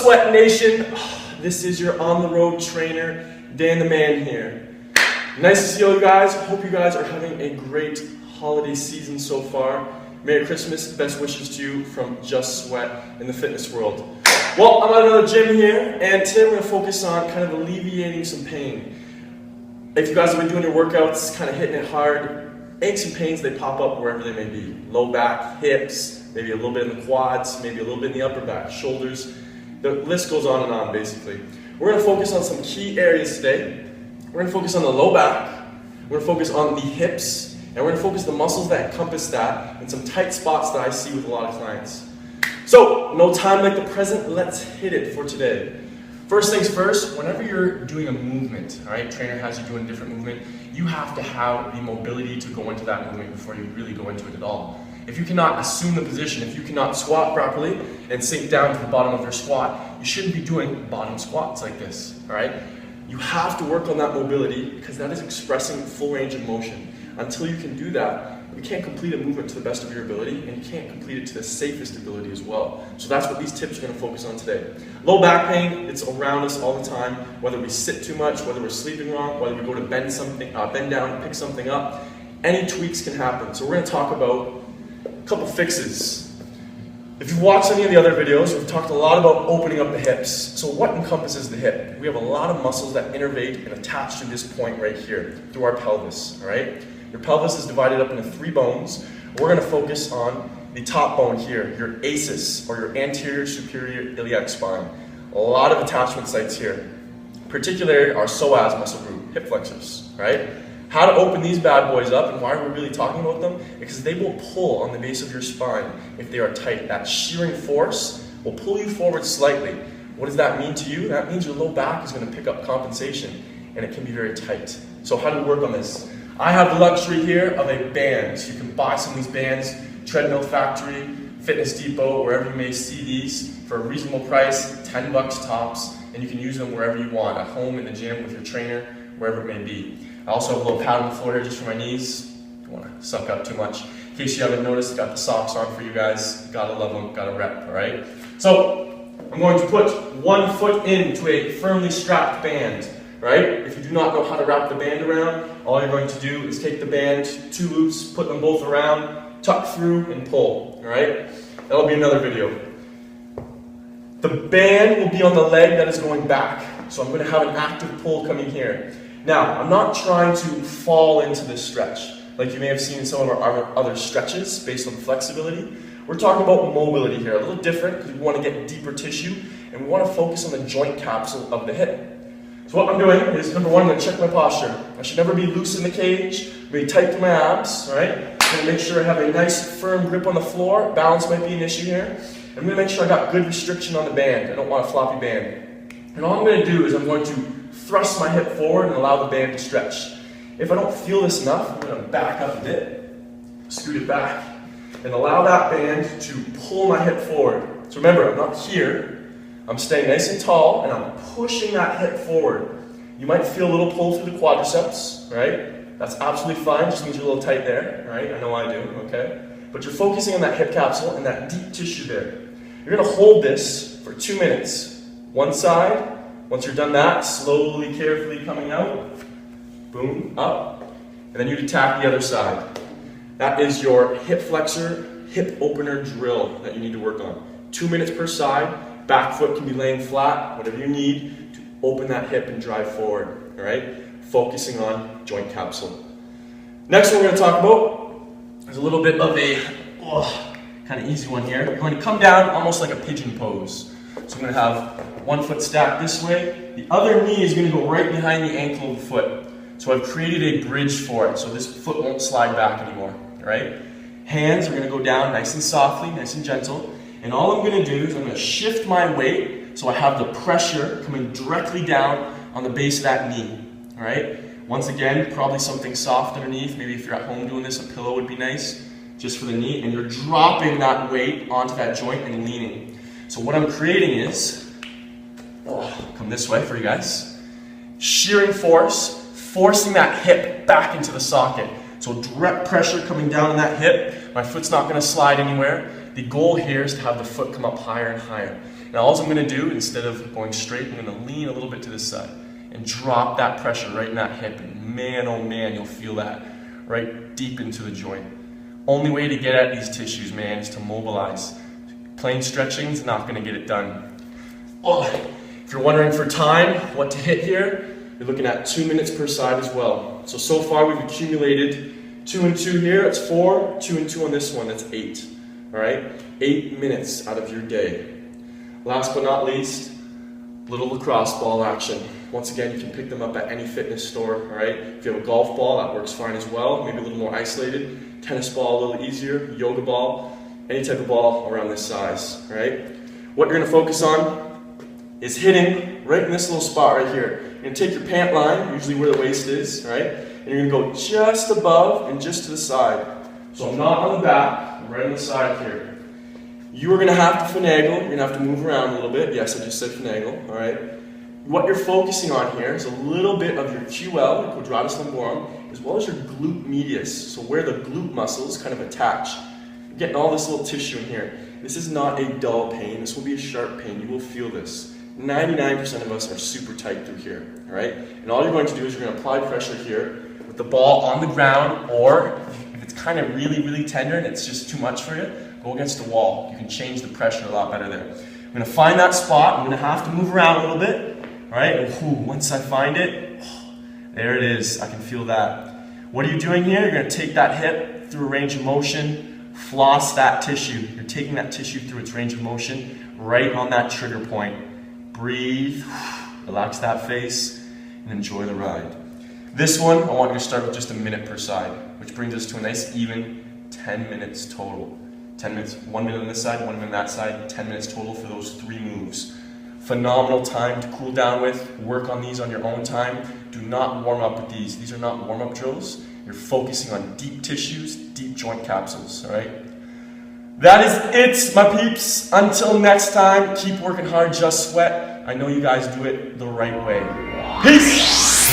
Sweat Nation? This is your on-the-road trainer, Dan the Man here. Nice to see all you guys. Hope you guys are having a great holiday season so far. Merry Christmas, best wishes to you from Just Sweat in the fitness world. Well, I'm at another gym here, and today we're going to focus on kind of alleviating some pain. If you guys have been doing your workouts, kind of hitting it hard, aches and pains, they pop up wherever they may be. Low back, hips, maybe a little bit in the quads, maybe a little bit in the upper back, shoulders. The list goes on and on, basically. We're going to focus on some key areas today. We're going to focus on the low back, we're going to focus on the hips, and we're going to focus on the muscles that encompass that and some tight spots that I see with a lot of clients. So, no time like the present, let's hit it for today. First things first, whenever you're doing a movement, all right, trainer has you doing a different movement, you have to have the mobility to go into that movement before you really go into it at all. If you cannot assume the position, if you cannot squat properly and sink down to the bottom of your squat, you shouldn't be doing bottom squats like this, all right? You have to work on that mobility because that is expressing full range of motion. Until you can do that, you can't complete a movement to the best of your ability, and you can't complete it to the safest ability as well. So that's what these tips are going to focus on today. Low back pain, it's around us all the time, whether we sit too much, whether we're sleeping wrong, whether we go to bend down and pick something up, any tweaks can happen. So we're going to talk about a couple fixes. If you've watched any of the other videos, we've talked a lot about opening up the hips. So what encompasses the hip? We have a lot of muscles that innervate and attach to this point right here, through our pelvis, all right? Your pelvis is divided up into 3 bones. We're going to focus on the top bone here, your ASIS, or your anterior superior iliac spine. A lot of attachment sites here. Particularly our psoas muscle group, hip flexors, right? How to open these bad boys up and why we're really talking about them? Because they will pull on the base of your spine if they are tight. That shearing force will pull you forward slightly. What does that mean to you? That means your low back is going to pick up compensation and it can be very tight. So how do we work on this? I have the luxury here of a band. So you can buy some of these bands, Treadmill Factory, Fitness Depot, wherever you may see these for a reasonable price, $10 tops, and you can use them wherever you want, at home, in the gym, with your trainer, wherever it may be. I also have a little pad on the floor here just for my knees. Don't want to suck up too much. In case you haven't noticed, got the socks on for you guys. Gotta love them, gotta rep, all right? So, I'm going to put one foot into a firmly strapped band, right? If you do not know how to wrap the band around, all you're going to do is take the band, 2 loops, put them both around, tuck through, and pull, all right? That'll be another video. The band will be on the leg that is going back. So I'm going to have an active pull coming here. Now, I'm not trying to fall into this stretch, like you may have seen in some of our other stretches based on flexibility. We're talking about mobility here, a little different because we want to get deeper tissue and we want to focus on the joint capsule of the hip. So what I'm doing is, number one, I'm going to check my posture. I should never be loose in the cage, be tight to my abs, all right? I'm going to make sure I have a nice firm grip on the floor. Balance might be an issue here. I'm going to make sure I got good restriction on the band. I don't want a floppy band. And all I'm going to do is I'm going to thrust my hip forward and allow the band to stretch. If I don't feel this enough, I'm going to back up a bit, scoot it back, and allow that band to pull my hip forward. So remember, I'm not here. I'm staying nice and tall, and I'm pushing that hip forward. You might feel a little pull through the quadriceps, right? That's absolutely fine, just means you're a little tight there, right? I know I do, okay? But you're focusing on that hip capsule and that deep tissue there. You're going to hold this for 2 minutes. One side. Once you're done that, slowly, carefully coming out, boom, up, and then you attack the other side. That is your hip flexor, hip opener drill that you need to work on. 2 minutes per side, back foot can be laying flat, whatever you need to open that hip and drive forward, all right? Focusing on joint capsule. Next one we're going to talk about is a little bit of a kind of easy one here. You're going to come down almost like a pigeon pose. So I'm going to have one foot stacked this way. The other knee is going to go right behind the ankle of the foot. So I've created a bridge for it, so this foot won't slide back anymore, right? Hands are going to go down nice and softly, nice and gentle. And all I'm going to do is I'm going to shift my weight so I have the pressure coming directly down on the base of that knee, all right? Once again, probably something soft underneath. Maybe if you're at home doing this, a pillow would be nice, just for the knee. And you're dropping that weight onto that joint and leaning. So what I'm creating is, come this way for you guys, shearing force, forcing that hip back into the socket. So direct pressure coming down on that hip. My foot's not going to slide anywhere. The goal here is to have the foot come up higher and higher. And Now all I'm going to do, instead of going straight, I'm going to lean a little bit to the side and drop that pressure right in that hip. And man, oh man, you'll feel that right deep into the joint. Only way to get at these tissues, man, is to mobilize. Plain stretching is not going to get it done. Oh, if you're wondering for time, what to hit here, you're looking at 2 minutes per side as well. So far we've accumulated 2 and 2 here, that's 4, 2 and 2 on this one, that's 8. All right, 8 minutes out of your day. Last but not least, little lacrosse ball action. Once again, you can pick them up at any fitness store, all right? If you have a golf ball, that works fine as well, maybe a little more isolated. Tennis ball, a little easier. Yoga ball, any type of ball around this size, all right? What you're gonna focus on is hitting right in this little spot right here. You're gonna take your pant line, usually where the waist is, all right? And you're gonna go just above and just to the side. So I'm not on the back, I'm right on the side here. You are going to have to finagle, you're going to have to move around a little bit. Yes, I just said finagle, all right? What you're focusing on here is a little bit of your QL, your quadratus lumborum, as well as your glute medius, so where the glute muscles kind of attach. You're getting all this little tissue in here. This is not a dull pain, this will be a sharp pain, you will feel this. 99% of us are super tight through here, all right? And all you're going to do is you're going to apply pressure here with the ball on the ground, or if it's kind of really, really tender and it's just too much for you, go against the wall. You can change the pressure a lot better there. I'm going to find that spot. I'm going to have to move around a little bit. All right, and once I find it, there it is. I can feel that. What are you doing here? You're going to take that hip through a range of motion, floss that tissue. You're taking that tissue through its range of motion right on that trigger point. Breathe, relax that face, and enjoy the ride. This one, I want you to start with just a minute per side, which brings us to a nice even 10 minutes total. 10 minutes, 1 minute on this side, 1 minute on that side, 10 minutes total for those 3 moves. Phenomenal time to cool down with. Work on these on your own time. Do not warm up with these. These are not warm-up drills. You're focusing on deep tissues, deep joint capsules, all right? That is it, my peeps. Until next time, keep working hard, just sweat. I know you guys do it the right way. Peace!